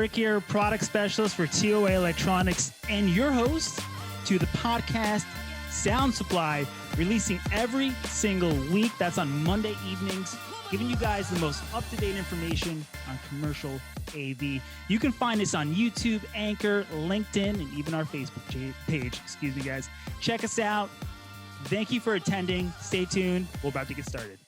Eric here, product specialist for TOA Electronics, and your host to the podcast Sound Supply, releasing every single week. That's on Monday evenings, giving you guys the most up-to-date information on commercial AV. You can find us on YouTube, Anchor, LinkedIn, and even our Facebook page. Excuse me, guys. Check us out. Thank you for attending. Stay tuned. We're about to get started.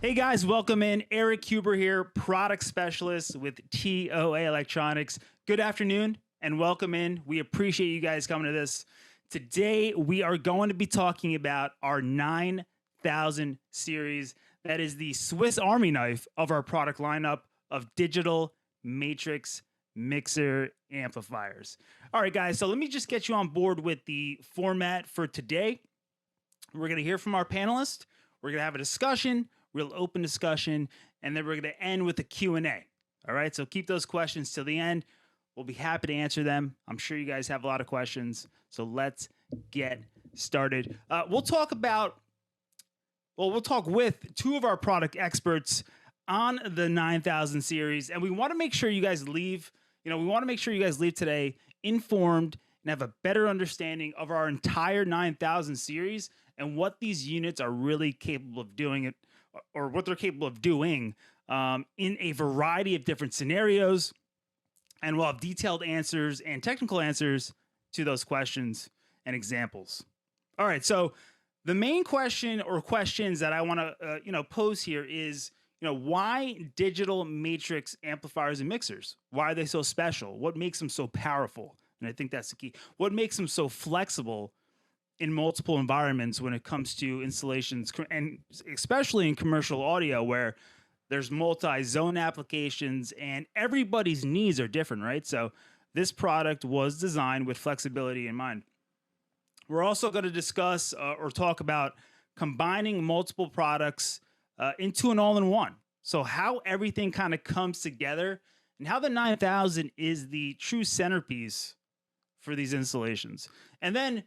Hey guys, welcome in. Eric Huber here, product specialist with TOA Electronics. Good afternoon and welcome in. We appreciate you guys coming to this. Today, we are going to be talking about our 9000 series. That is the Swiss Army knife of our product lineup of digital matrix mixer amplifiers. All right, guys, so let me just get you on board with the format for today. We're going to hear from our panelists. We're going to have a discussion, real open discussion, and then we're going to end with a Q&A. All right, so keep those questions till the end. We'll be happy to answer them. I'm sure you guys have a lot of questions, so let's get started. We'll talk with two of our product experts on the 9000 series, and we want to make sure you guys leave, today informed and have a better understanding of our entire 9000 series and what these units are really capable of doing it, or what they're capable of doing in a variety of different scenarios. And we'll have detailed answers and technical answers to those questions and examples. All right, so the main question or questions that I want to pose here is, why digital matrix amplifiers and mixers? Why are they so special? What makes them so powerful? And I think that's the key. What makes them so flexible in multiple environments when it comes to installations, and especially in commercial audio where there's multi-zone applications and everybody's needs are different, right? So this product was designed with flexibility in mind. We're also going to discuss or talk about combining multiple products into an all-in-one. So how everything kind of comes together and how the 9000 is the true centerpiece for these installations. And then,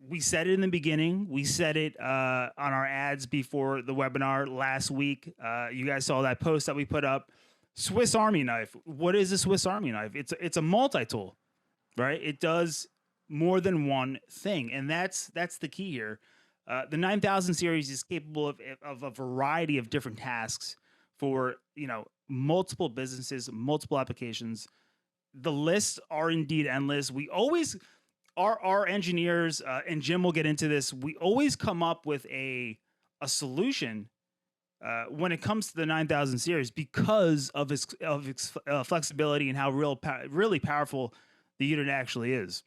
we said it in the beginning. We said it on our ads before the webinar last week. You guys saw that post that we put up. Swiss Army knife. What is a Swiss Army knife? It's a multi-tool, right? It does more than one thing, and that's the key here. The 9000 series is capable of a variety of different tasks for multiple businesses, multiple applications. The lists are indeed endless. We always our engineers, and Jim will get into this, we always come up with a solution when it comes to the 9000 series because of its flexibility and how really powerful the unit actually is.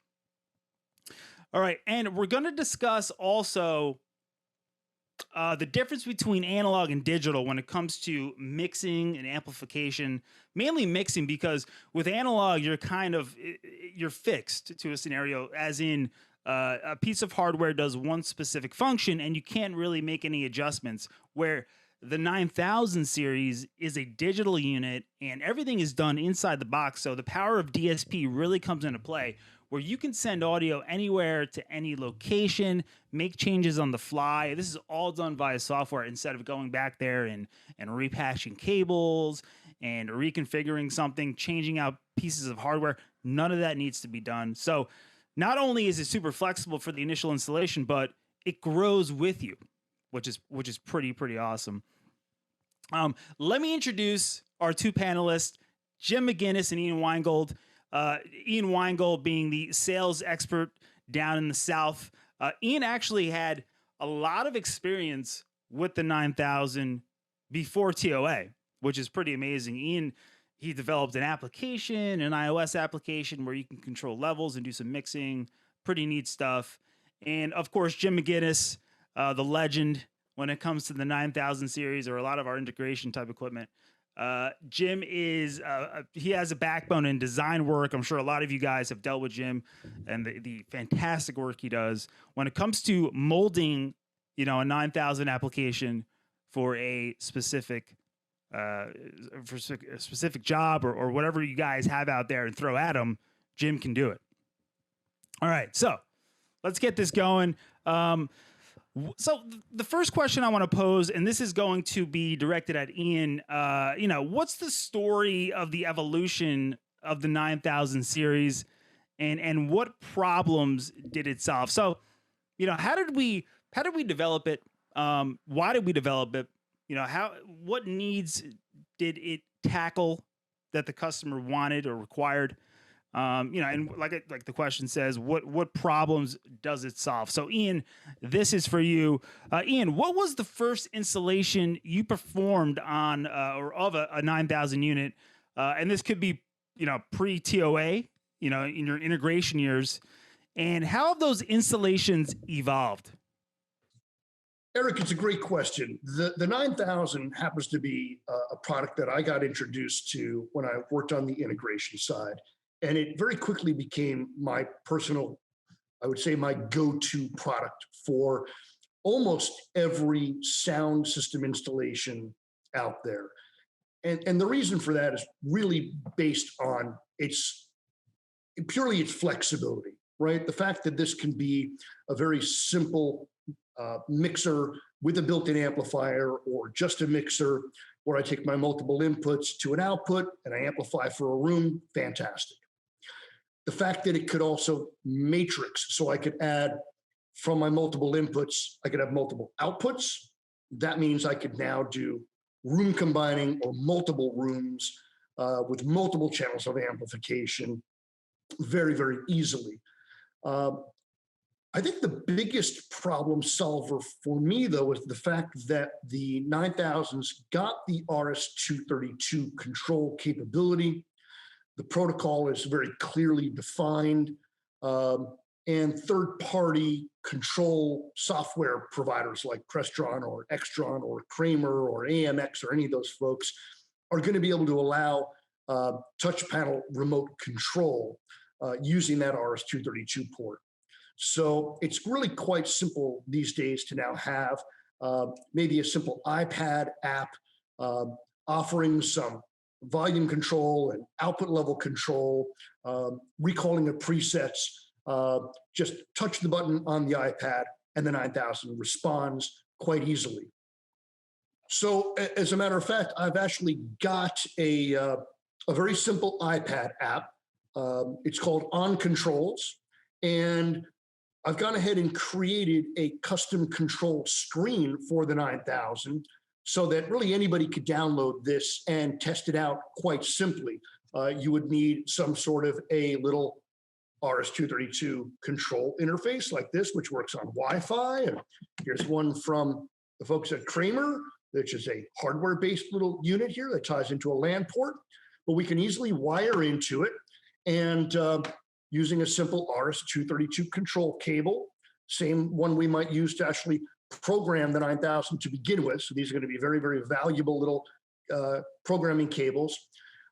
All right, and we're going to discuss also the difference between analog and digital when it comes to mixing and amplification, mainly mixing, because with analog, you're fixed to a scenario, as in a piece of hardware does one specific function and you can't really make any adjustments, where the 9000 series is a digital unit and everything is done inside the box. So the power of DSP really comes into play, where you can send audio anywhere to any location, make changes on the fly. This is all done via software instead of going back there and repatching cables and reconfiguring something, changing out pieces of hardware. None of that needs to be done. So not only is it super flexible for the initial installation, but it grows with you, which is pretty awesome. Let me introduce our two panelists, Jim McGunniess and Ian Weingold. Ian Weingold being the sales expert down in the South. Ian actually had a lot of experience with the 9000 before TOA, which is pretty amazing. Ian, he developed an application, an iOS application where you can control levels and do some mixing. Pretty neat stuff. And of course, Jim McGunniess, the legend when it comes to the 9000 series or a lot of our integration type equipment. Jim is, he has a backbone in design work. I'm sure a lot of you guys have dealt with Jim and the fantastic work he does when it comes to molding, a 9000 application for a specific, job or whatever you guys have out there and throw at him. Jim can do it. All right. So let's get this going. So the first question I want to pose, and this is going to be directed at Ian, what's the story of the evolution of the 9000 series and what problems did it solve? So, how did we develop it? Why did we develop it? What needs did it tackle that the customer wanted or required? And like the question says, what problems does it solve? So Ian, this is for you. Ian, what was the first installation you performed on or of a 9000 unit? And this could be, pre-TOA, in your integration years. And how have those installations evolved? Eric, it's a great question. The 9000 happens to be a product that I got introduced to when I worked on the integration side. And it very quickly became my personal, I would say, my go-to product for almost every sound system installation out there. And the reason for that is really based on its flexibility, right? The fact that this can be a very simple mixer with a built-in amplifier or just a mixer where I take my multiple inputs to an output and I amplify for a room, fantastic. The fact that it could also matrix, so I could add from my multiple inputs, I could have multiple outputs. That means I could now do room combining or multiple rooms with multiple channels of amplification very, very easily. I think the biggest problem solver for me, though, is the fact that the 9000s got the RS-232 control capability. The protocol is very clearly defined, and third-party control software providers like Crestron or Extron or Kramer or AMX or any of those folks are going to be able to allow touch panel remote control using that RS-232 port. So it's really quite simple these days to now have maybe a simple iPad app offering some volume control and output level control, recalling of presets, just touch the button on the iPad and the 9000 responds quite easily. So as a matter of fact, I've actually got a very simple iPad app. It's called On Controls, and I've gone ahead and created a custom control screen for the 9000 so that really anybody could download this and test it out quite simply. You would need some sort of a little RS-232 control interface like this, which works on Wi-Fi. And here's one from the folks at Kramer, which is a hardware-based little unit here that ties into a LAN port. But we can easily wire into it. And using a simple RS-232 control cable, same one we might use to actually program the 9000 to begin with. So these are going to be very, very valuable little programming cables.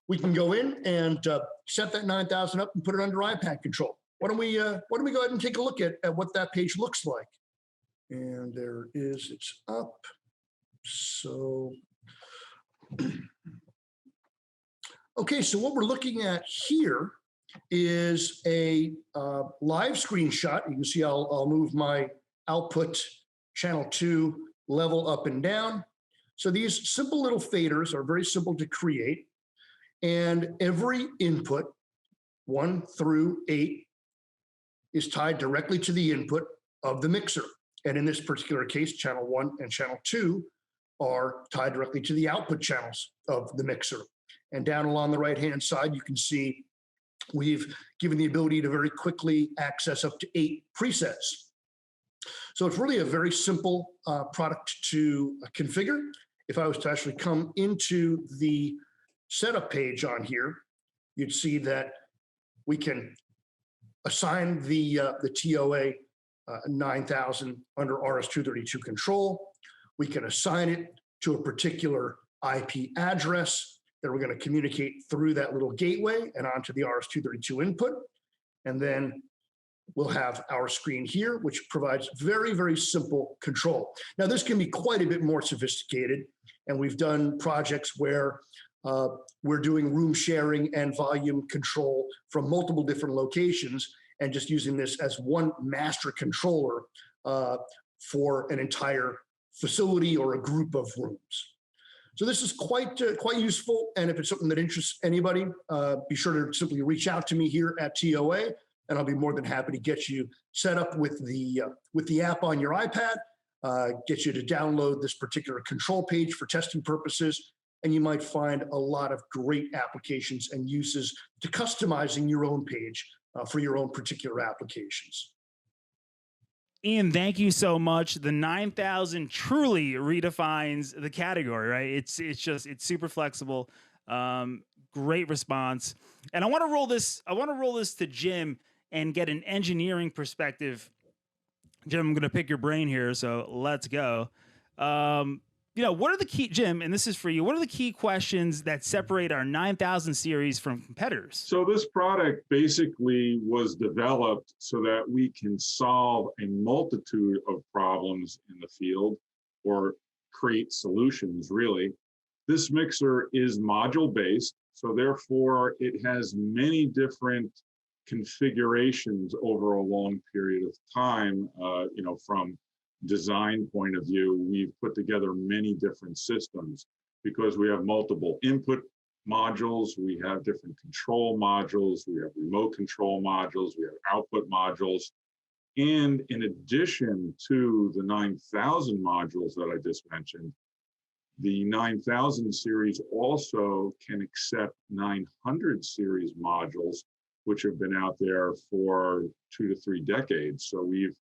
We can go in and set that 9000 up and put it under iPad control. Why don't we go ahead and take a look at what that page looks like? And there is, it's up. So, okay, so what we're looking at here is a live screenshot. You can see I'll move my output channel 2 level up and down. So these simple little faders are very simple to create. And every input, 1 through 8, is tied directly to the input of the mixer. And in this particular case, channel 1 and channel 2 are tied directly to the output channels of the mixer. And down along the right-hand side, you can see we've given the ability to very quickly access up to 8 presets. So it's really a very simple product to configure. If I was to actually come into the setup page on here, you'd see that we can assign the TOA 9000 under RS-232 control. We can assign it to a particular IP address that we're going to communicate through that little gateway and onto the RS-232 input. And then we'll have our screen here, which provides very, very simple control. Now, this can be quite a bit more sophisticated, and we've done projects where we're doing room sharing and volume control from multiple different locations and just using this as one master controller for an entire facility or a group of rooms. So this is quite useful, and if it's something that interests anybody, be sure to simply reach out to me here at TOA, and I'll be more than happy to get you set up with the app on your iPad, get you to download this particular control page for testing purposes, and you might find a lot of great applications and uses to customizing your own page for your own particular applications. Ian, thank you so much. The 9000 truly redefines the category, right? It's super flexible. Great response. And I want to roll this to Jim and get an engineering perspective. Jim, I'm going to pick your brain here, so let's go. What are the key, Jim, and this is for you, what are the key questions that separate our 9000 series from competitors? So this product basically was developed so that we can solve a multitude of problems in the field or create solutions, really. This mixer is module-based, so therefore it has many different configurations over a long period of time, from design point of view. We've put together many different systems because we have multiple input modules, we have different control modules, we have remote control modules, we have output modules. And in addition to the 9000 modules that I just mentioned, the 9000 series also can accept 900 series modules, which have been out there for 2 to 3 decades. So we've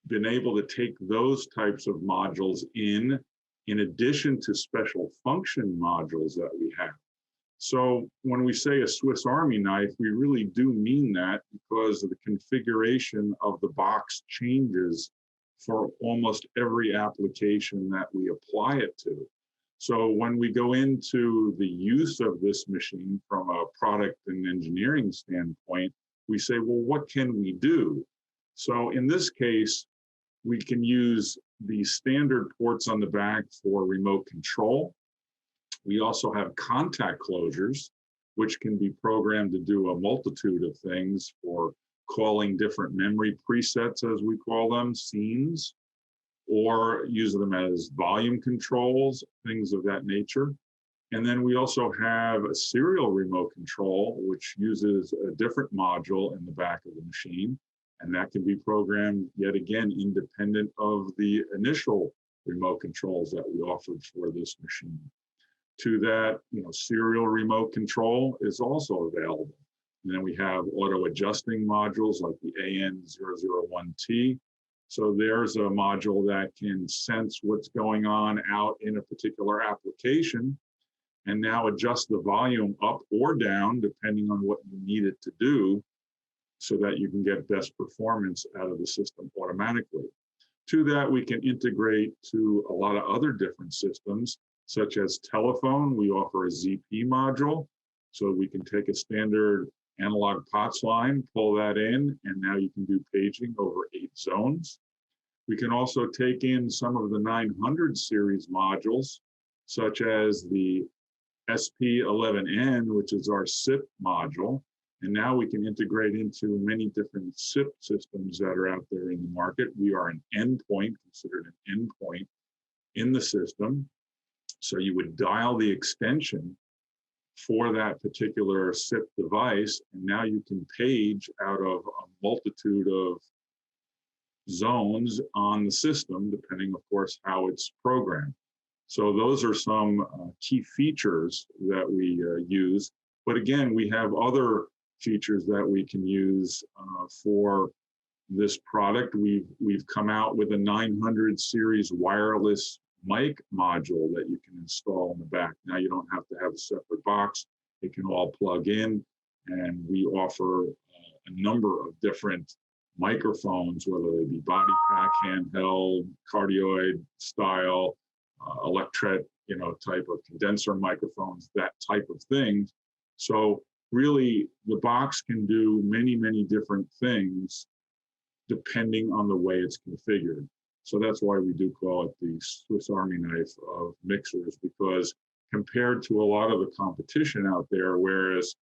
been able to take those types of modules in addition to special function modules that we have. So when we say a Swiss Army knife, we really do mean that because the configuration of the box changes for almost every application that we apply it to. So when we go into the use of this machine from a product and engineering standpoint, we say, well, what can we do? So in this case, we can use the standard ports on the back for remote control. We also have contact closures, which can be programmed to do a multitude of things for calling different memory presets, as we call them, scenes, or use them as volume controls, things of that nature. And then we also have a serial remote control, which uses a different module in the back of the machine. And that can be programmed, yet again, independent of the initial remote controls that we offered for this machine. To that, serial remote control is also available. And then we have auto adjusting modules like the AN001T. So there's a module that can sense what's going on out in a particular application and now adjust the volume up or down, depending on what you need it to do, so that you can get best performance out of the system automatically. To that, we can integrate to a lot of other different systems, such as telephone. We offer a ZP module, so we can take a standard analog POTS line, pull that in, and now you can do paging over 8 zones. We can also take in some of the 900 series modules, such as the SP11N, which is our SIP module. And now we can integrate into many different SIP systems that are out there in the market. We are an endpoint, considered an endpoint in the system. So you would dial the extension for that particular SIP device, and now you can page out of a multitude of zones on the system, depending, of course, how it's programmed. So those are some key features that we use. But again, we have other features that we can use for this product. We've come out with a 900 series wireless mic module that you can install in the back. Now you don't have to have a separate box. It can all plug in, and we offer a number of different microphones, whether they be body pack, handheld, cardioid style, electret, type of condenser microphones, that type of thing. So really, the box can do many, many different things depending on the way it's configured. So that's why we do call it the Swiss Army knife of mixers, because compared to a lot of the competition out there, whereas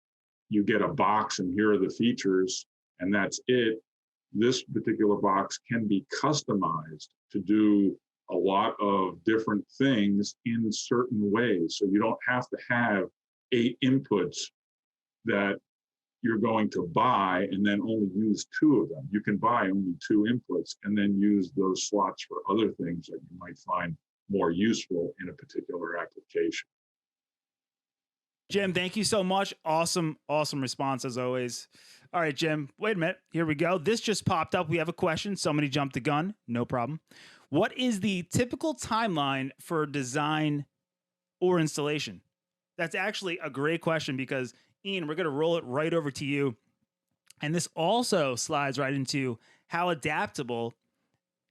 you get a box and here are the features and that's it, this particular box can be customized to do a lot of different things in certain ways. So you don't have to have 8 inputs that you're going to buy and then only use 2 of them. You can buy only 2 inputs and then use those slots for other things that you might find more useful in a particular application. Jim, thank you so much. Awesome response as always. All right, Jim, wait a minute. Here we go. This just popped up. We have a question. Somebody jumped the gun. No problem. What is the typical timeline for design or installation? That's actually a great question, because Ian, we're going to roll it right over to you. And this also slides right into how adaptable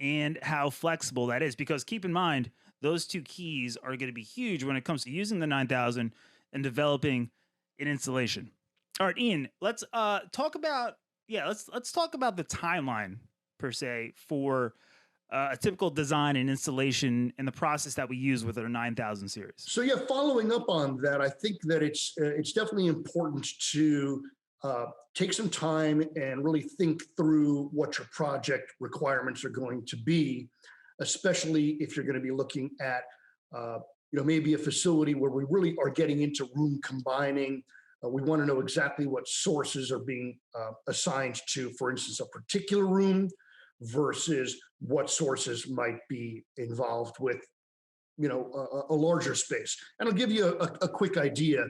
and how flexible that is, because keep in mind, those 2 keys are going to be huge when it comes to using the 9000 and developing an installation. All right, Ian, let's talk about let's talk about the timeline per se for a typical design and installation and the process that we use with our 9000 series. So yeah, following up on that, I think that it's definitely important to take some time and really think through what your project requirements are going to be, especially if you're going to be looking at maybe a facility where we really are getting into room combining. We want to know exactly what sources are being assigned to, for instance, a particular room versus what sources might be involved with, a larger space. And I'll give you a quick idea.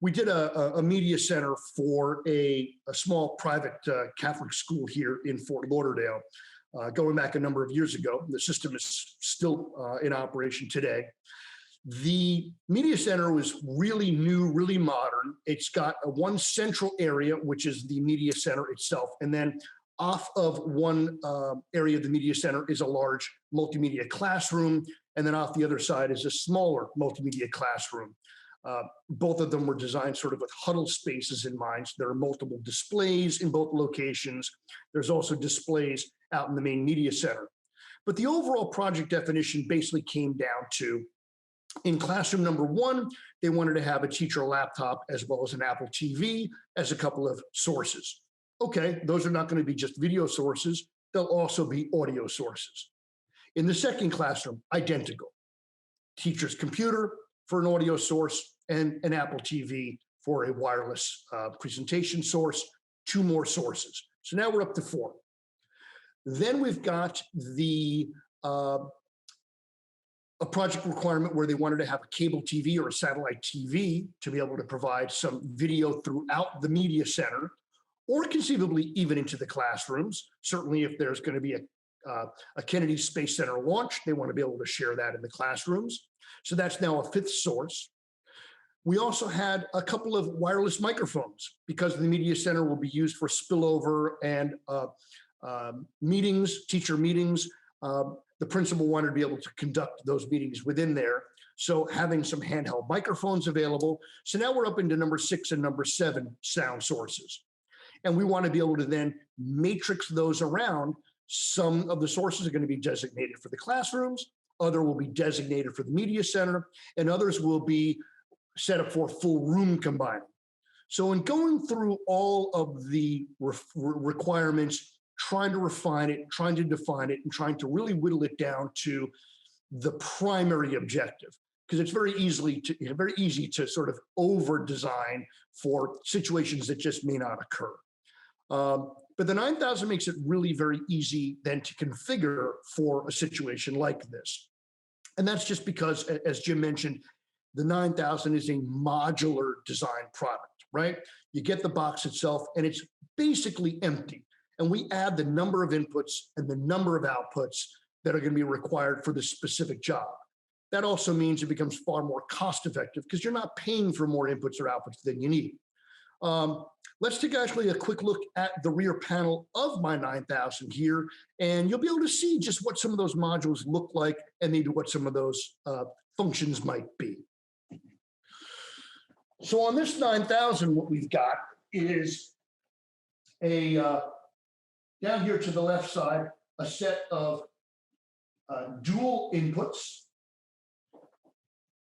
We did a media center for a small private Catholic school here in Fort Lauderdale, going back a number of years ago. The system is still in operation today. The media center was really new, really modern. It's got one central area, which is the media center itself. And then off of one area of the media center is a large multimedia classroom. And then off the other side is a smaller multimedia classroom. Both of them were designed sort of with huddle spaces in mind. So there are multiple displays in both locations. There's also displays out in the main media center. But the overall project definition basically came down to, in classroom number 1, they wanted to have a teacher laptop as well as an Apple TV as a couple of sources. Okay, those are not going to be just video sources. They'll also be audio sources. In the second classroom, identical. Teacher's computer for an audio source and an Apple TV for a wireless presentation source, 2 more sources. So now we're up to 4. Then we've got a project requirement where they wanted to have a cable TV or a satellite TV to be able to provide some video throughout the media center, or conceivably even into the classrooms. Certainly if there's going to be a Kennedy Space Center launch, they want to be able to share that in the classrooms. So that's now a 5th source. We also had a couple of wireless microphones because the media center will be used for spillover and meetings, teacher meetings. The principal wanted to be able to conduct those meetings within there. So having some handheld microphones available. So now we're up into number 6 and number 7 sound sources. And we want to be able to then matrix those around. Some of the sources are going to be designated for the classrooms, other will be designated for the media center, and others will be set up for full room combining. So in going through all of the requirements, trying to refine it, trying to define it, and trying to really whittle it down to the primary objective, because it's very easy to sort of over design for situations that just may not occur. But the 9000 makes it really very easy then to configure for a situation like this. And that's just because, as Jim mentioned, the 9000 is a modular design product, right? You get the box itself and it's basically empty. And we add the number of inputs and the number of outputs that are going to be required for this specific job. That also means it becomes far more cost effective because you're not paying for more inputs or outputs than you need. Let's take actually a quick look at the rear panel of my 9000 here, and you'll be able to see just what some of those modules look like and maybe what some of those functions might be. So on this 9000, what we've got is a, down here to the left side, a set of dual inputs.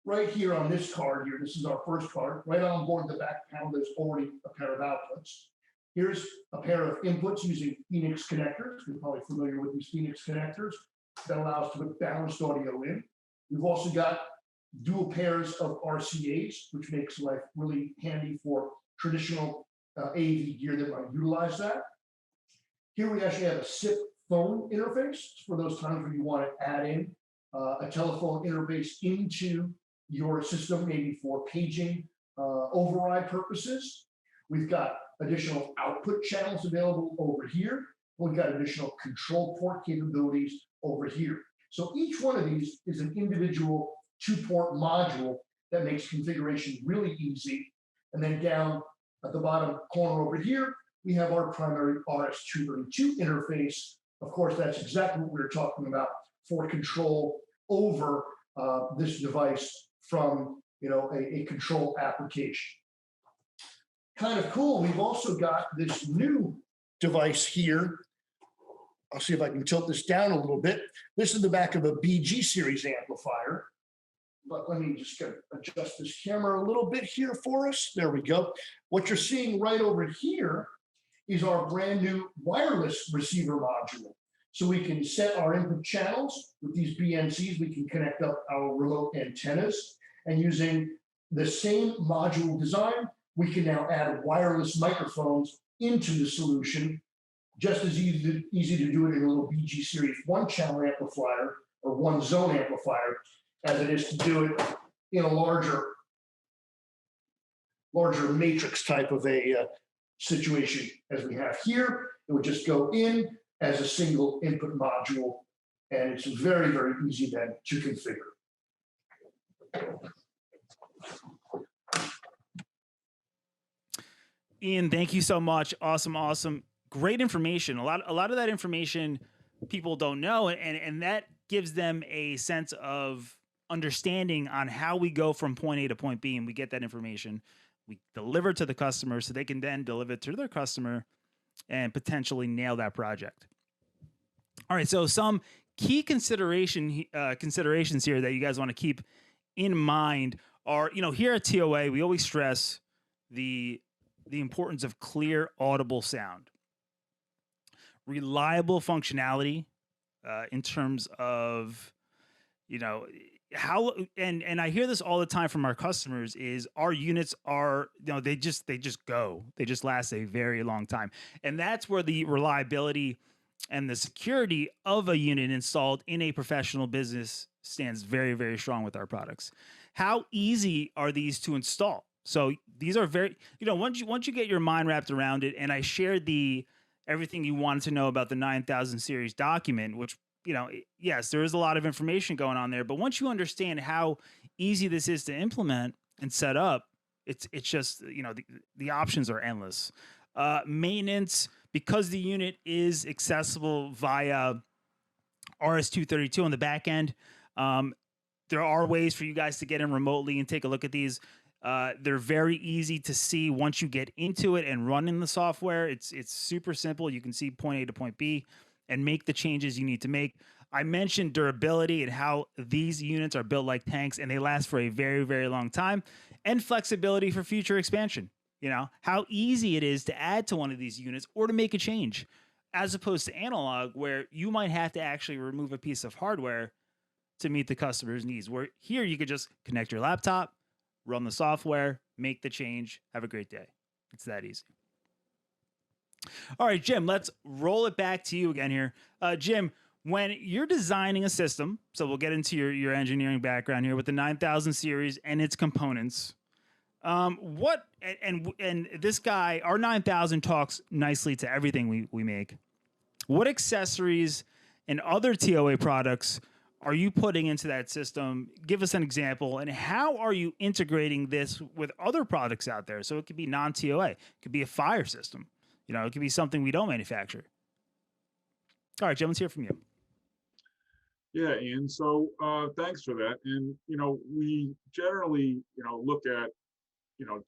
Right here on this card here, this is our first card. Right on board the back panel, there's already a pair of outputs. Here's a pair of inputs using Phoenix connectors. You're probably familiar with these Phoenix connectors that allow us to put balanced audio in. We've also got dual pairs of RCAs, which makes life really handy for traditional AV gear that might utilize that. Here we actually have a SIP phone interface for those times when you want to add in a telephone interface into your system, maybe for paging override purposes. We've got additional output channels available over here. We've got additional control port capabilities over here. So each one of these is an individual 2-port module that makes configuration really easy. And then down at the bottom corner over here, we have our primary RS-232 interface. Of course, that's exactly what we were talking about for control over this device from a control application. Kind of cool. We've also got this new device here. I'll see if I can tilt this down a little bit. This is the back of a BG series amplifier. But let me just adjust this camera a little bit here for us. There we go. What you're seeing right over here is our brand new wireless receiver module. So we can set our input channels with these BNCs. We can connect up our remote antennas, and using the same module design, we can now add wireless microphones into the solution. Just as easy to do it in a little BG Series 1-channel amplifier or 1-zone amplifier as it is to do it in a larger matrix type of a situation as we have here. It would just go in as a single input module, and it's very, very easy then to configure. Ian, thank you so much. Awesome. Great information. A lot of that information people don't know, and that gives them a sense of understanding on how we go from point A to point B, and we get that information. We deliver to the customer so they can then deliver it to their customer and potentially nail that project. All right, so some key considerations here that you guys want to keep in mind are, here at TOA, we always stress the importance of clear, audible sound, reliable functionality in terms of, how, and I hear this all the time from our customers is our units are, they just go. They just last a very long time. And that's where the reliability and the security of a unit installed in a professional business stands very, very strong with our products. How easy are these to install? So these are very, once you get your mind wrapped around it, and I shared everything you wanted to know about the 9000 series document, which, yes, there is a lot of information going on there, but once you understand how easy this is to implement, and set up, it's just, the options are endless. Maintenance, because the unit is accessible via RS-232 on the back end. There are ways for you guys to get in remotely and take a look at these. They're very easy to see once you get into it and run in the software. It's super simple. You can see point A to point B and make the changes you need to make. I mentioned durability and how these units are built like tanks and they last for a very, very long time, and flexibility for future expansion. How easy it is to add to one of these units or to make a change, as opposed to analog, where you might have to actually remove a piece of hardware to meet the customer's needs. Where here you could just connect your laptop, run the software, make the change, have a great day. It's that easy. All right, Jim, let's roll it back to you again here. Jim, when you're designing a system, so we'll get into your engineering background here with the 9000 series and its components. What and this guy, our 9000 talks nicely to everything we make. What accessories and other TOA products are you putting into that system? Give us an example, and how are you integrating this with other products out there? So it could be non-TOA, it could be a fire system, it could be something we don't manufacture. All right, Jim, let's hear from you. Yeah, Ian. So thanks for that. And we generally look at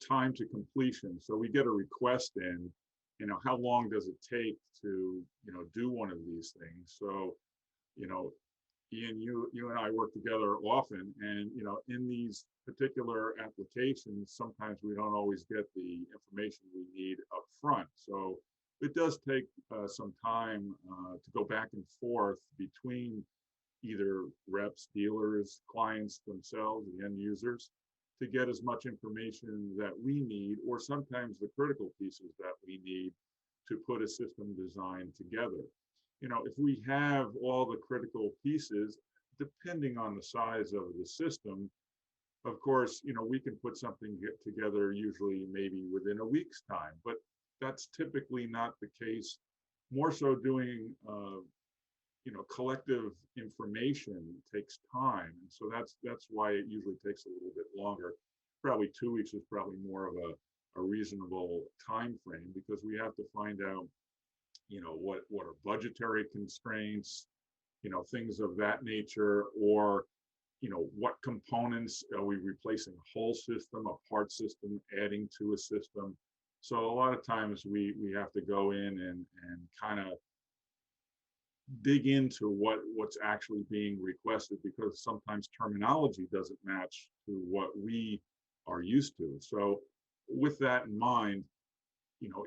time to completion. So we get a request in. How long does it take to do one of these things? So Ian, you and I work together often, and in these particular applications, sometimes we don't always get the information we need up front. So it does take some time to go back and forth between either reps, dealers, clients themselves, the end users, to get as much information that we need, or sometimes the critical pieces that we need to put a system design together. If we have all the critical pieces, depending on the size of the system, of course, we can put something together usually maybe within a week's time, but that's typically not the case. More so doing, collective information takes time. And so that's why it usually takes a little bit longer. Probably 2 weeks is probably more of a reasonable time frame, because we have to find out what are budgetary constraints, things of that nature, or what components are we replacing a whole system, a part system, adding to a system. So a lot of times we have to go in and kind of dig into what's actually being requested, because sometimes terminology doesn't match to what we are used to. So with that in mind,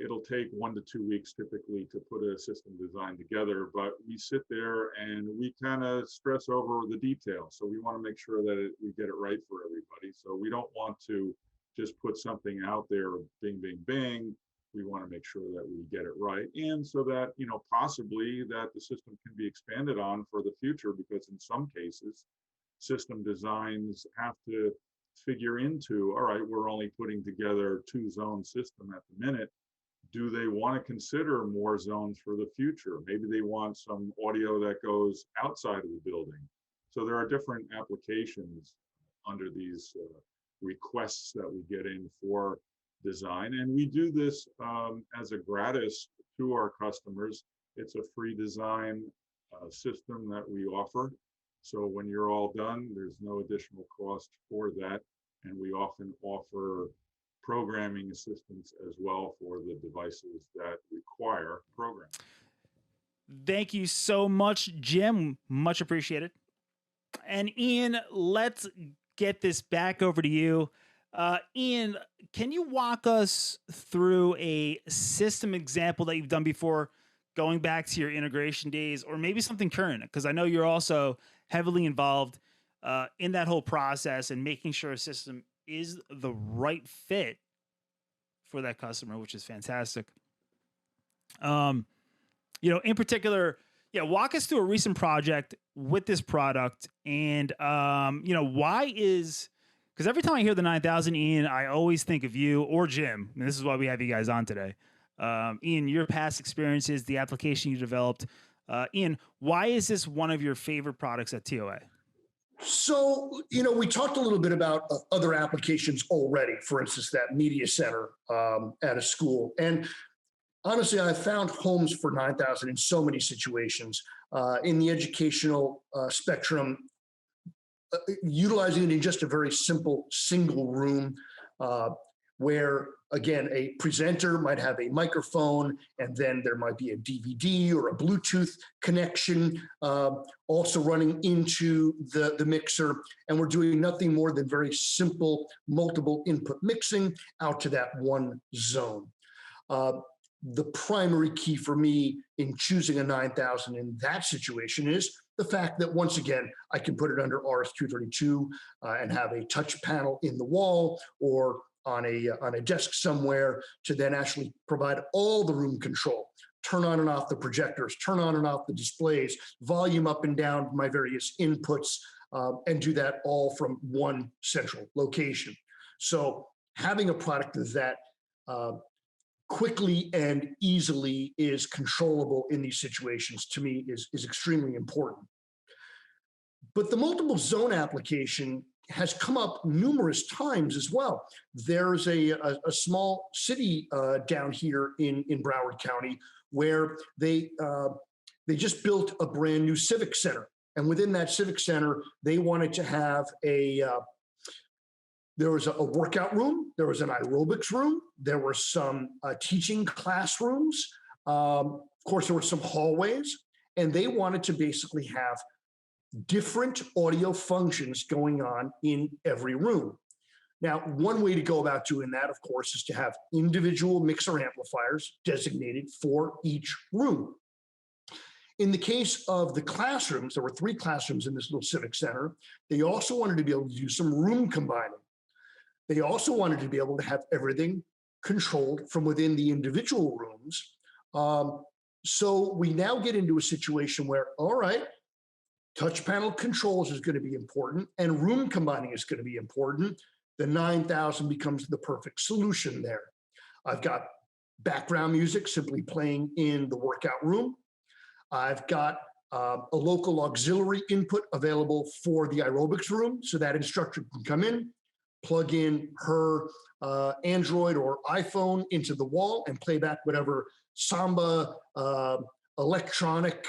it'll take 1 to 2 weeks typically to put a system design together, but we sit there and we kind of stress over the details. So we want to make sure that we get it right for everybody. So we don't want to just put something out there, bing, bing, bing. We want to make sure that we get it right. And so that, possibly that the system can be expanded on for the future, because in some cases, system designs have to figure into, all right, we're only putting together 2-zone system at the minute. Do they want to consider more zones for the future? Maybe they want some audio that goes outside of the building. So there are different applications under these requests that we get in for design. And we do this as a gratis to our customers. It's a free design system that we offer. So when you're all done, there's no additional cost for that. And we often offer programming assistance as well for the devices that require programming. Thank you so much, Jim. Much appreciated. And Ian, let's get this back over to you. Ian, can you walk us through a system example that you've done before, going back to your integration days, or maybe something current? Because I know you're also heavily involved in that whole process and making sure a system is the right fit for that customer, which is fantastic. In particular, walk us through a recent project with this product, and why is, because every time I hear the 9000, Ian, I always think of you or Jim, and this is why we have you guys on today. Ian, your past experiences, the application you developed. Ian, why is this one of your favorite products at TOA? So, we talked a little bit about other applications already. For instance, that media center at a school. And honestly, I found homes for 9,000 in so many situations in the educational spectrum, utilizing it in just a very simple single room where, again, a presenter might have a microphone and then there might be a DVD or a Bluetooth connection also running into the mixer. And we're doing nothing more than very simple multiple input mixing out to that one zone. The primary key for me in choosing a 9,000 in that situation is the fact that, once again, I can put it under RS-232 and have a touch panel in the wall or on a desk somewhere to then actually provide all the room control, turn on and off the projectors, turn on and off the displays, volume up and down my various inputs, and do that all from one central location. So having a product that quickly and easily is controllable in these situations, to me, is extremely important. But the multiple zone application has come up numerous times as well. There's a small city down here in Broward County where they just built a brand new civic center. And within that civic center, they wanted to have there was a workout room, there was an aerobics room, there were some teaching classrooms. Of course, there were some hallways, and they wanted to basically have different audio functions going on in every room. Now, one way to go about doing that, of course, is to have individual mixer amplifiers designated for each room. In the case of the classrooms, there were 3 classrooms in this little civic center. They also wanted to be able to do some room combining. They also wanted to be able to have everything controlled from within the individual rooms. So we now get into a situation where, all right, touch panel controls is going to be important and room combining is going to be important. The 9,000 becomes the perfect solution there. I've got background music simply playing in the workout room. I've got a local auxiliary input available for the aerobics room, so that instructor can come in, plug in her Android or iPhone into the wall and play back whatever samba, electronic,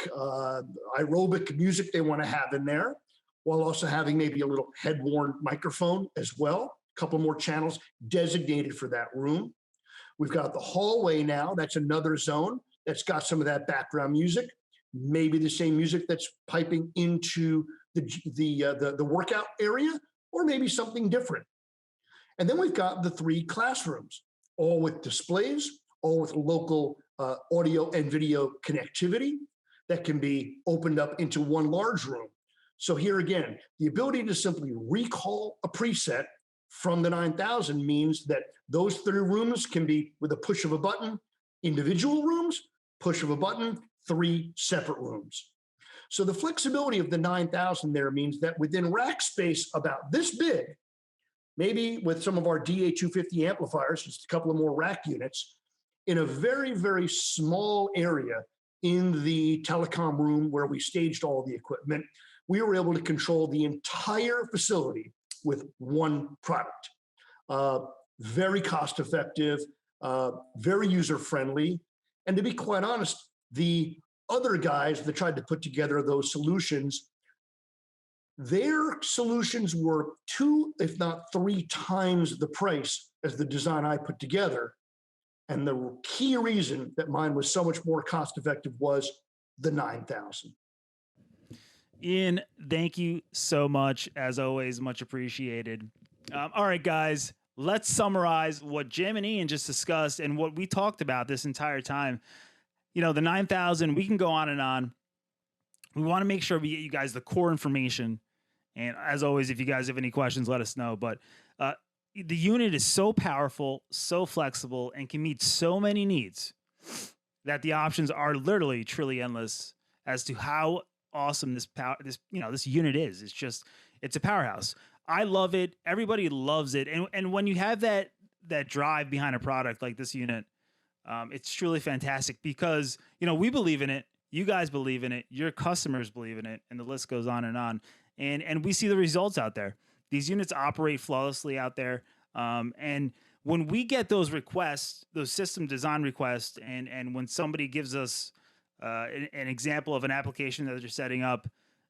aerobic music they want to have in there, while also having maybe a little head-worn microphone as well, a couple more channels designated for that room. We've got the hallway now. That's another zone that's got some of that background music, maybe the same music that's piping into the workout area, or maybe something different. And then we've got the 3 classrooms, all with displays, all with local audio and video connectivity that can be opened up into one large room. So here again, the ability to simply recall a preset from the 9,000 means that those 3 rooms can be, with a push of a button, individual rooms, push of a button, 3 separate rooms. So the flexibility of the 9,000 there means that within rack space about this big, maybe with some of our DA250 amplifiers, just a couple of more rack units, in a very, very small area in the telecom room where we staged all the equipment, we were able to control the entire facility with one product. Very cost effective, very user friendly. And to be quite honest, the other guys that tried to put together those solutions, their solutions were 2, if not 3 times the price as the design I put together. And the key reason that mine was so much more cost effective was the 9,000. Ian, thank you so much. As always, much appreciated. All right, guys, let's summarize what Jim and Ian just discussed and what we talked about this entire time. You know, the 9,000, we can go on and on. We want to make sure we get you guys the core information. And as always, if you guys have any questions, let us know. But the unit is so powerful, so flexible, and can meet so many needs that the options are literally truly endless as to how awesome this unit is. It's a powerhouse. I love it. Everybody loves it. And when you have that drive behind a product like this unit, it's truly fantastic because, we believe in it. You guys believe in it. Your customers believe in it. And the list goes on and on. and we see the results out there. These units operate flawlessly out there. And when we get those requests, those system design requests, and when somebody gives us an example of an application that they're setting up,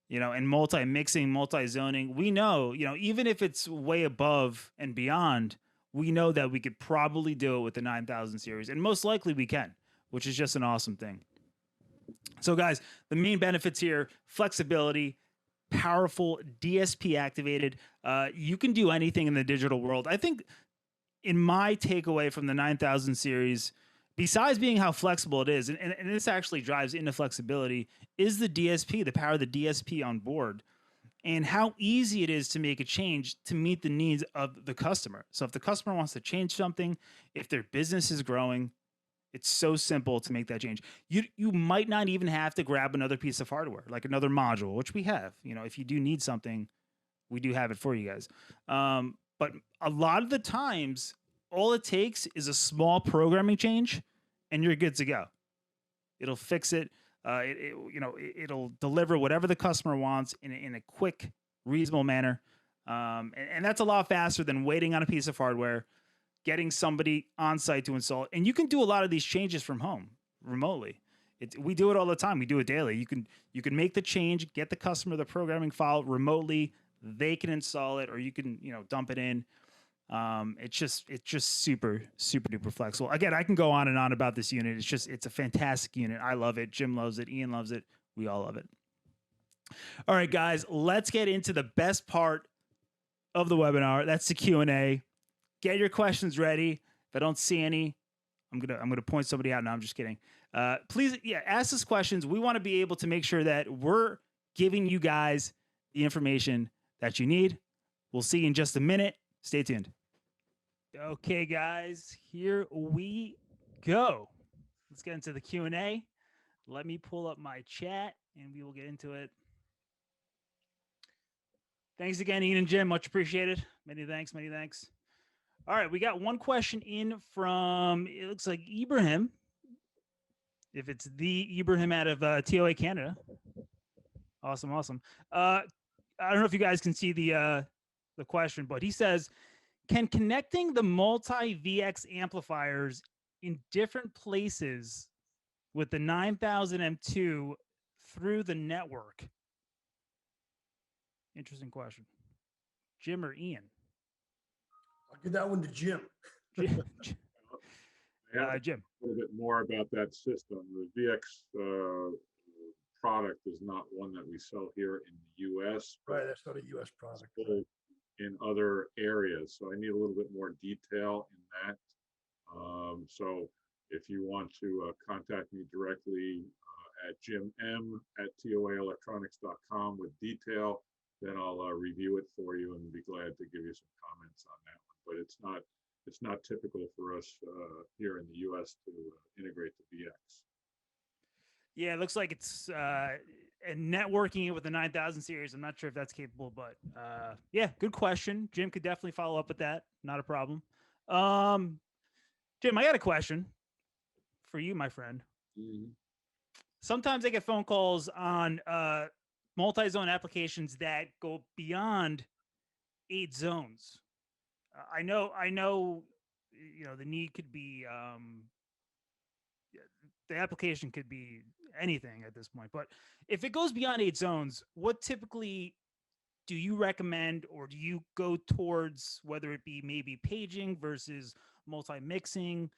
and multi-mixing, multi-zoning, we know, even if it's way above and beyond, we know that we could probably do it with the 9000 series, and most likely we can, which is just an awesome thing. So guys, the main benefits here: flexibility, powerful DSP activated. You can do anything in the digital world. I think in my takeaway from the 9000 series, besides being how flexible it is, and this actually drives into flexibility, is the DSP, the power of the DSP on board, and how easy it is to make a change to meet the needs of the customer. So if the customer wants to change something, if their business is growing, it's so simple to make that change. You might not even have to grab another piece of hardware, like another module, which we have. If you do need something, we do have it for you guys. But a lot of the times, all it takes is a small programming change, and you're good to go. It'll fix it. It'll deliver whatever the customer wants in a quick, reasonable manner. And that's a lot faster than waiting on a piece of hardware, getting somebody on site to install it. And you can do a lot of these changes from home remotely. We do it all the time. We do it daily. You can make the change, get the customer the programming file remotely. They can install it, or you can dump it in. It's just super, super duper flexible. Again, I can go on and on about this unit. It's a fantastic unit. I love it. Jim loves it. Ian loves it. We all love it. All right, guys, let's get into the best part of the webinar. That's the Q&A. Get your questions ready. If I don't see any, I'm gonna point somebody out. No, I'm just kidding. Please, ask us questions. We want to be able to make sure that we're giving you guys the information that you need. We'll see you in just a minute. Stay tuned. Okay, guys, here we go. Let's get into the Q&A. Let me pull up my chat, and we will get into it. Thanks again, Ian and Jim. Much appreciated. Many thanks. Many thanks. All right, we got one question in from, it looks like Ibrahim. If it's the Ibrahim out of TOA Canada. Awesome. I don't know if you guys can see the question, but he says, can connecting the multi-VX amplifiers in different places with the 9000 M2 through the network? Interesting question. Jim or Ian? I'll give that one to Jim. Jim. Jim. A little bit more about that system. The VX product is not one that we sell here in the U.S. Right, that's not a U.S. product. In other areas, so I need a little bit more detail in that. So if you want to contact me directly at jimm@toaelectronics.com with detail, then I'll review it for you and be glad to give you some comments on that one. But it's not typical for us here in the U.S. to integrate the VX. Yeah, it looks like it's and networking it with the 9000 series. I'm not sure if that's capable, but yeah, good question. Jim could definitely follow up with that. Not a problem. Jim, I got a question for you, my friend. Mm-hmm. Sometimes I get phone calls on multi-zone applications that go beyond 8 zones. I know, the need could be, the application could be anything at this point, but if it goes beyond 8 zones, what typically do you recommend, or do you go towards, whether it be maybe paging versus multi-mixing,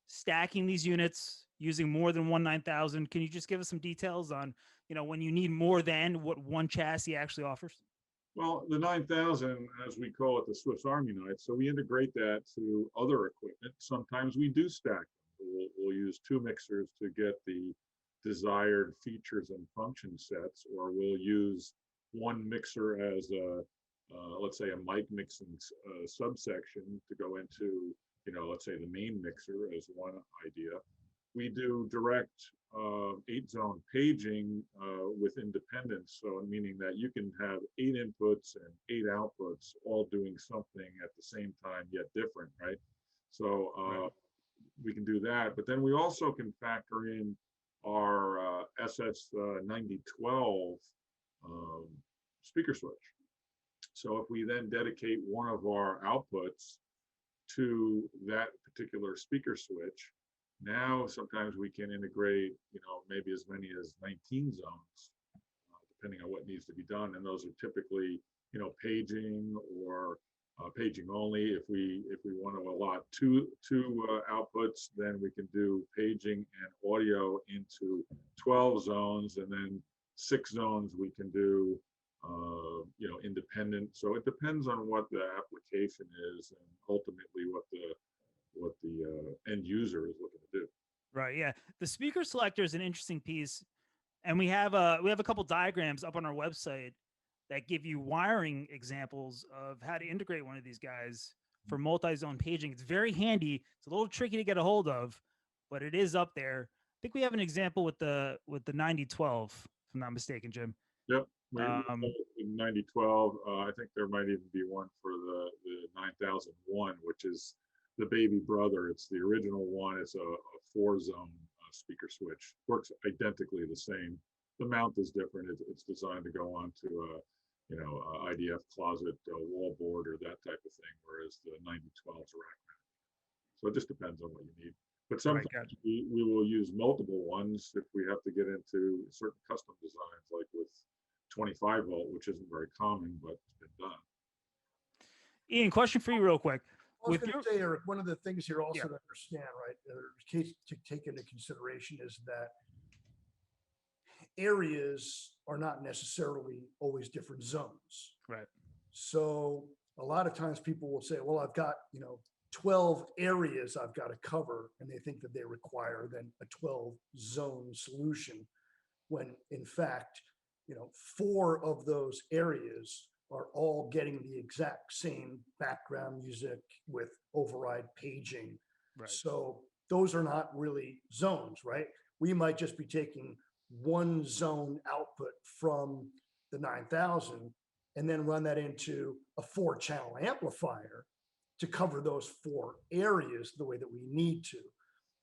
stacking these units using more than one 9000? Can you just give us some details on, when you need more than what one chassis actually offers? Well, the 9000, as we call it, the Swiss Army knife, so we integrate that to other equipment. Sometimes we do stack them. We'll use 2 mixers to get the desired features and function sets, or we'll use 1 mixer as let's say a mic mixing subsection to go into, let's say the main mixer as one idea. We do direct 8-zone paging with independence, so meaning that you can have 8 inputs and 8 outputs all doing something at the same time, yet different, right? So right. We can do that, but then we also can factor in our SS9012 speaker switch. So if we then dedicate one of our outputs to that particular speaker switch, now sometimes we can integrate, maybe as many as 19 zones, depending on what needs to be done. And those are typically, paging or paging only. If we want to allot two outputs, then we can do paging and audio into 12 zones, and then 6 zones we can do independent. So it depends on what the application is and ultimately what the end user is looking to do. Right. Yeah. The speaker selector is an interesting piece, and we have a couple diagrams up on our website that give you wiring examples of how to integrate one of these guys for multi-zone paging. It's very handy. It's a little tricky to get a hold of, but it is up there. I think we have an example with the 9012, if I'm not mistaken, Jim. Yep. In 9012, I think there might even be one for the 9001, which is the baby brother. It's the original one. It's a 4-zone speaker switch. Works identically the same. The mount is different. It's designed to go onto a IDF closet wall board or that type of thing, whereas the 9012 is rack mounted. So it just depends on what you need. But sometimes we will use multiple ones if we have to get into certain custom designs, like with 25 volt, which isn't very common, but it's been done. Ian, question for you real quick. I was going to say, Eric, one of the things here also to understand, right, to take into consideration is that areas are not necessarily always different zones. Right. So a lot of times people will say, well, I've got, 12 areas I've got to cover, and they think that they require then a 12 zone solution, when in fact, 4 of those areas are all getting the exact same background music with override paging. Right. So those are not really zones, right? We might just be taking one zone output from the 9000 and then run that into a 4-channel amplifier to cover those 4 areas the way that we need to.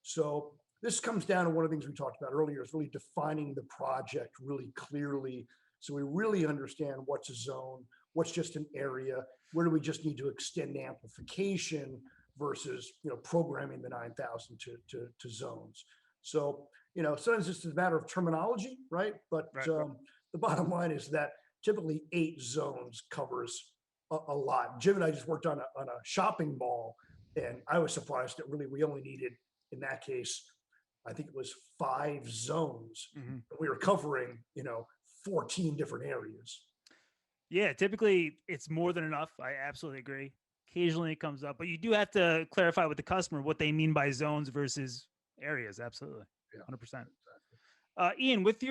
So this comes down to one of the things we talked about earlier, is really defining the project really clearly, so we really understand what's a zone, what's just an area, where do we just need to extend amplification versus programming the 9000 to zones. So sometimes it's a matter of terminology, right? But the bottom line is that typically 8 zones covers a lot. Jim and I just worked on a shopping mall, and I was surprised that really we only needed, in that case, I think it was 5 zones. Mm-hmm. We were covering 14 different areas. Yeah, typically it's more than enough. I absolutely agree. Occasionally it comes up, but you do have to clarify with the customer what they mean by zones versus areas. Absolutely. Yeah, 100%. Exactly. Ian, with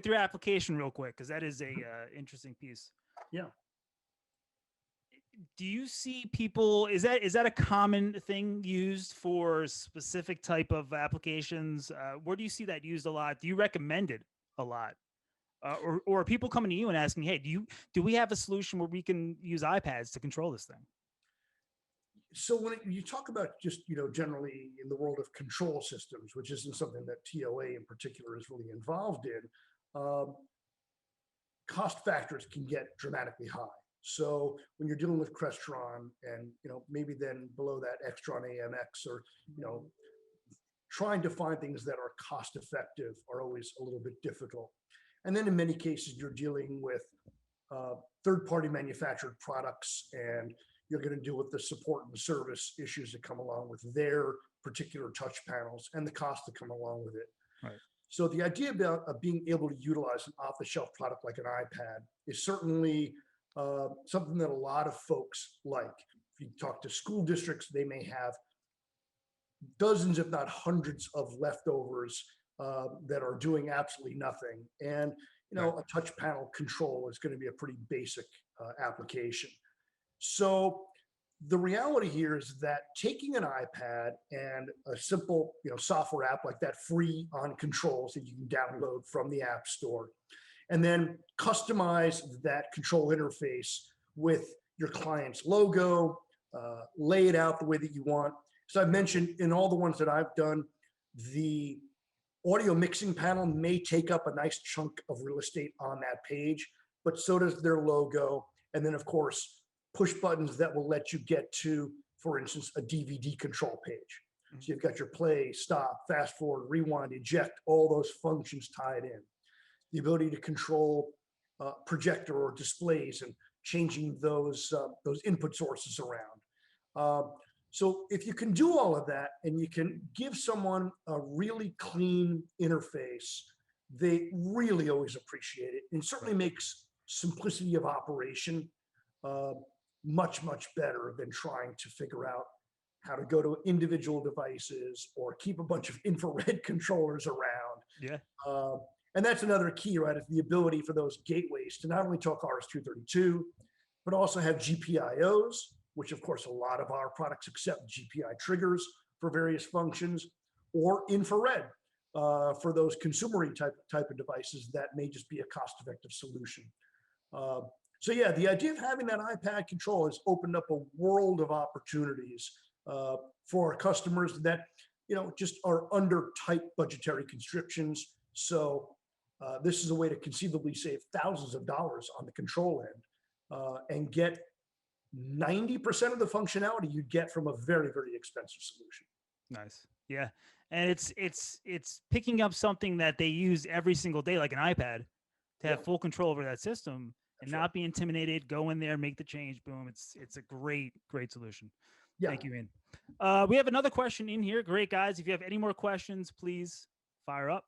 your application real quick, because that is a interesting piece. Yeah. Do you see people, is that a common thing used for specific type of applications? Where do you see that used a lot? Do you recommend it a lot? Or are people coming to you and asking, hey, do we have a solution where we can use iPads to control this thing? So when you talk about just, generally in the world of control systems, which isn't something that TOA in particular is really involved in, cost factors can get dramatically high. So when you're dealing with Crestron and, maybe then below that Extron AMX, or, trying to find things that are cost effective are always a little bit difficult. And then in many cases, you're dealing with third-party manufactured products, and you're going to deal with the support and service issues that come along with their particular touch panels and the cost that come along with it. Right. So the idea about being able to utilize an off-the-shelf product like an iPad is certainly something that a lot of folks like. If you talk to school districts, they may have dozens, if not hundreds, of leftovers that are doing absolutely nothing. And, a touch panel control is going to be a pretty basic application. So the reality here is that taking an iPad and a simple, software app like that, free on controls that you can download from the App Store, and then customize that control interface with your client's logo, lay it out the way that you want. So I've mentioned in all the ones that I've done, the audio mixing panel may take up a nice chunk of real estate on that page, but so does their logo. And then, of course, push buttons that will let you get to, for instance, a DVD control page. So you've got your play, stop, fast forward, rewind, eject, all those functions tied in. The ability to control projector or displays and changing those input sources around. So if you can do all of that and you can give someone a really clean interface, they really always appreciate it. And certainly makes simplicity of operation much, much better than trying to figure out how to go to individual devices or keep a bunch of infrared controllers around. Yeah. And that's another key, right? Is the ability for those gateways to not only talk RS-232, but also have GPIOs, which of course a lot of our products accept GPI triggers for various functions, or infrared for those consumery type of devices that may just be a cost-effective solution. So yeah, the idea of having that iPad control has opened up a world of opportunities for our customers that just are under tight budgetary constrictions. So this is a way to conceivably save thousands of dollars on the control end and get 90% of the functionality you'd get from a very, very expensive solution. Nice. Yeah. And it's picking up something that they use every single day, like an iPad, to have full control over that system and not be intimidated, go in there, make the change, boom. It's a great solution. Yeah. Thank you, Ian. We have another question in here. Great, guys. If you have any more questions, please fire up.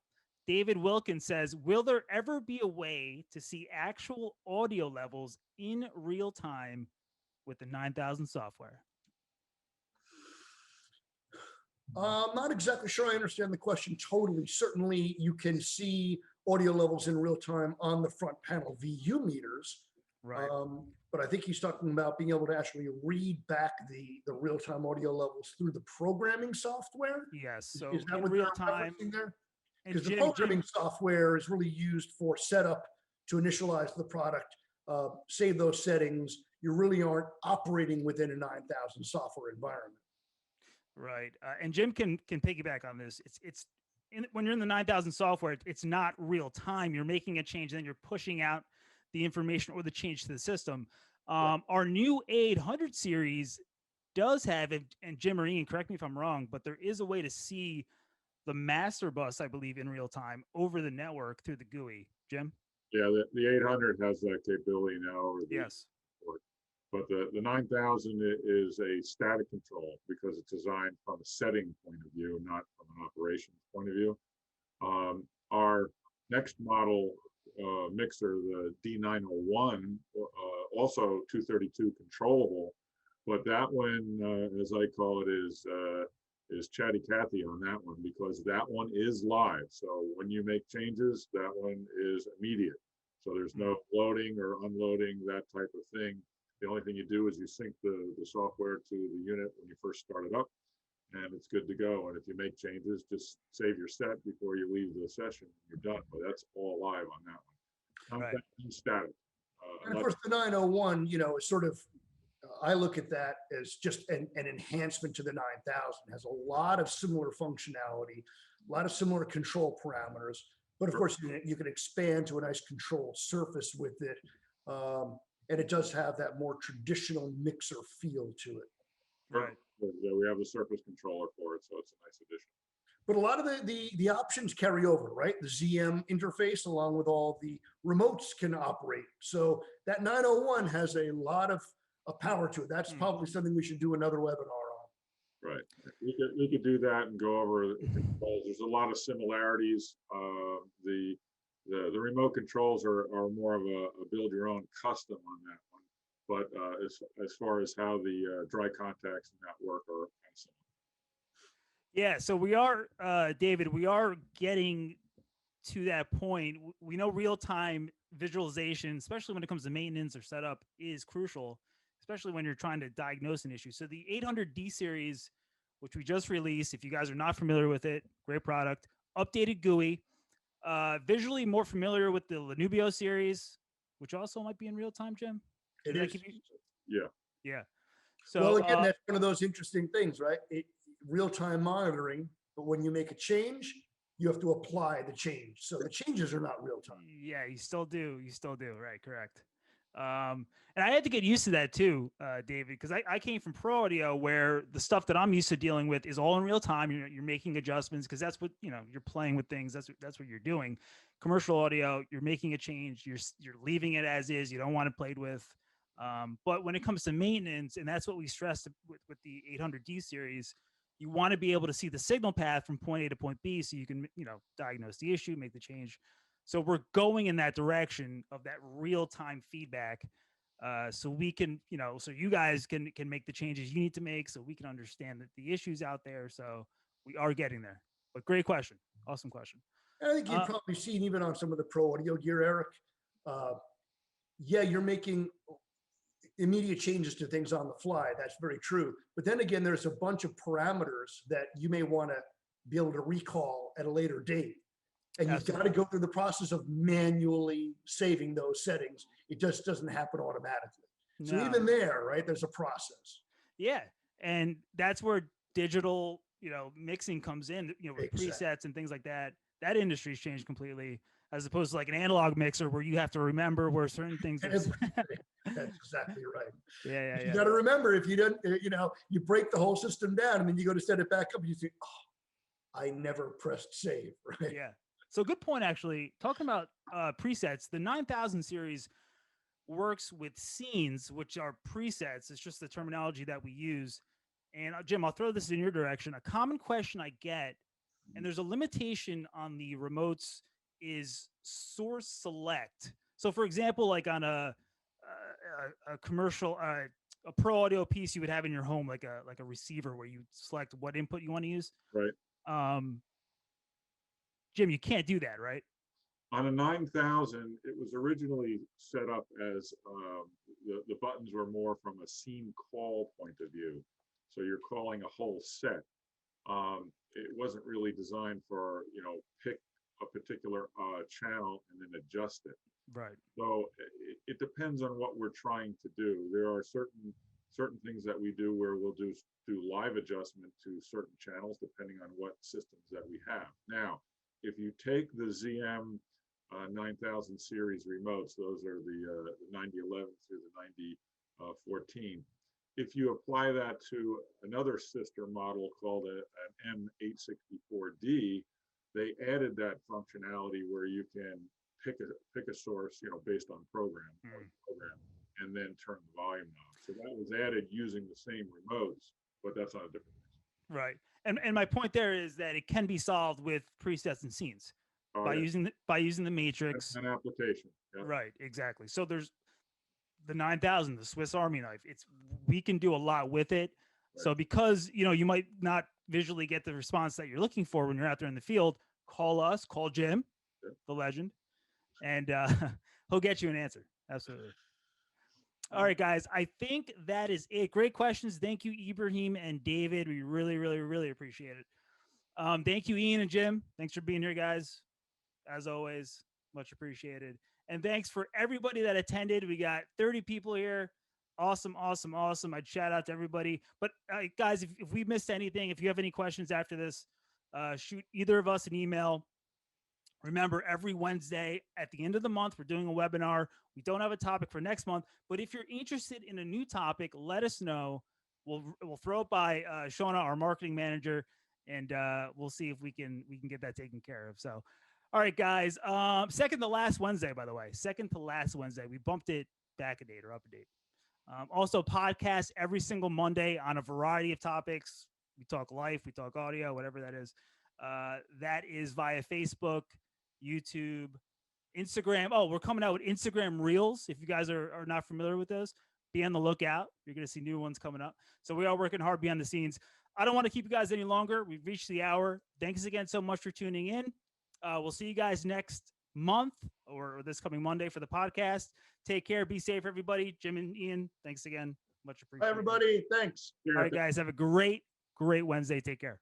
David Wilkins says, will there ever be a way to see actual audio levels in real time with the 9000 software? I'm not exactly sure I understand the question totally. Certainly, you can see audio levels in real time on the front panel VU meters. Right. But I think he's talking about being able to actually read back the real-time audio levels through the programming software. Yes. So is that in what real time there? Because the programming software is really used for setup to initialize the product, save those settings. You really aren't operating within a 9000 software environment. Right. And Jim can piggyback on this. When you're in the 9000 software, it's not real time. You're making a change, and then you're pushing out the information or the change to the system. Our new A800 series does have, and Jim or Ian, correct me if I'm wrong, but there is a way to see the master bus, I believe, in real time over the network through the GUI. Jim? Yeah, the 800 has that capability now. Yes. But the 9000 is a static control because it's designed from a setting point of view, not from an operations point of view. Our next model mixer, the D901, also 232 controllable, but that one, as I call it, is chatty Cathy on that one, because that one is live. So when you make changes, that one is immediate. So there's no loading or unloading, that type of thing. The only thing you do is you sync the software to the unit when you first start it up, and it's good to go. And if you make changes, just save your set before you leave the session. You're done. But that's all live on that one. Right. Static. And of course, the 901, is sort of, I look at that as just an enhancement to the 9000. It has a lot of similar functionality, a lot of similar control parameters. But of course, you can expand to a nice controlled surface with it. And it does have that more traditional mixer feel to it. Right. Yeah, we have a surface controller for it, so it's a nice addition. But a lot of the options carry over, right? The ZM interface, along with all the remotes, can operate. So that 901 has a lot of power to it. That's probably something we should do another webinar on. Right. We could do that and go over the controls. There's a lot of similarities. The remote controls are more of a build your own custom on that one. But as far as how the dry contacts and that work are kind of similar. Yeah, so we are, David, we are getting to that point. We know real-time visualization, especially when it comes to maintenance or setup, is crucial, especially when you're trying to diagnose an issue. So the 800D series, which we just released, if you guys are not familiar with it, great product, updated GUI, visually more familiar with the Lanubio series, which also might be in real time, Jim? It is. Yeah. So, well, again, that's one of those interesting things, right? Real-time monitoring, but when you make a change, you have to apply the change. So the changes are not real time. Yeah, you still do. You still do. Right. Correct. And I had to get used to that too, David, because I came from pro audio where the stuff that I'm used to dealing with is all in real time. You're making adjustments because that's what, you're playing with things. That's what you're doing. Commercial audio, you're making a change. You're leaving it as is. You don't want it played with. But when it comes to maintenance, and that's what we stressed with the 800D series, you want to be able to see the signal path from point A to point B so you can, diagnose the issue, make the change. So we're going in that direction of that real-time feedback. So we can, so you guys can make the changes you need to make so we can understand that the issues out there. So we are getting there. But great question. Awesome question. And I think you've probably seen even on some of the pro audio gear, Eric, you're making immediate changes to things on the fly. That's very true. But then again, there's a bunch of parameters that you may want to be able to recall at a later date. And you've got to go through the process of manually saving those settings. It just doesn't happen automatically. So even there, right, there's a process. Yeah. And that's where digital, mixing comes in, with presets and things like that. That industry's changed completely, as opposed to like an analog mixer where you have to remember where certain things are. That's exactly right. Yeah. You got to remember, if you don't, you break the whole system down and then you go to set it back up, you think, oh, I never pressed save, right? Yeah. So good point, actually. Talking about presets, the 9000 series works with scenes, which are presets. It's just the terminology that we use. And Jim, I'll throw this in your direction. A common question I get, and there's a limitation on the remotes, is source select. So for example, like on a commercial, a pro audio piece you would have in your home, like a receiver where you select what input you want to use. Right. Jim, you can't do that, right? On a 9000, it was originally set up as the buttons were more from a scene call point of view. So you're calling a whole set. It wasn't really designed for, pick a particular channel and then adjust it. Right. So it depends on what we're trying to do. There are certain things that we do where we'll do live adjustment to certain channels depending on what systems that we have. Now, if you take the ZM 9000 series remotes, those are the 9011 through the 9014. If you apply that to another sister model called an M864D, they added that functionality where you can pick a source, based on program, and then turn the volume knob. So that was added using the same remotes, but that's on a different thing. Right. And my point there is that it can be solved with presets and scenes by using the matrix. An application. Yeah. Right. Exactly. So there's the 9000, the Swiss Army knife. We can do a lot with it. Right. So because, you might not visually get the response that you're looking for when you're out there in the field, call Jim, the legend, and he'll get you an answer. Absolutely. All right, guys, I think that is it. Great questions. Thank you, Ibrahim and David. We really, really, really appreciate it. Thank you, Ian and Jim. Thanks for being here, guys. As always, much appreciated. And thanks for everybody that attended. We got 30 people here. Awesome. I'd shout out to everybody. But guys, if we missed anything, if you have any questions after this, shoot either of us an email. Remember, every Wednesday at the end of the month, we're doing a webinar. We don't have a topic for next month, but if you're interested in a new topic, let us know. We'll throw it by Shauna, our marketing manager, and we'll see if we can get that taken care of. So, all right, guys. Second to last Wednesday, by the way. Second to last Wednesday. We bumped it back a date or up a date. Also, podcast every single Monday on a variety of topics. We talk life, we talk audio, whatever that is. That is via Facebook, YouTube, Instagram. Oh, we're coming out with Instagram Reels. If you guys are not familiar with those, be on the lookout. You're going to see new ones coming up. So we are working hard behind the scenes. I don't want to keep you guys any longer. We've reached the hour. Thanks again so much for tuning in. We'll see you guys next month or this coming Monday for the podcast. Take care. Be safe, everybody. Jim and Ian, thanks again. Much appreciated. Bye, everybody. Thanks. All right, guys. Have a great Wednesday. Take care.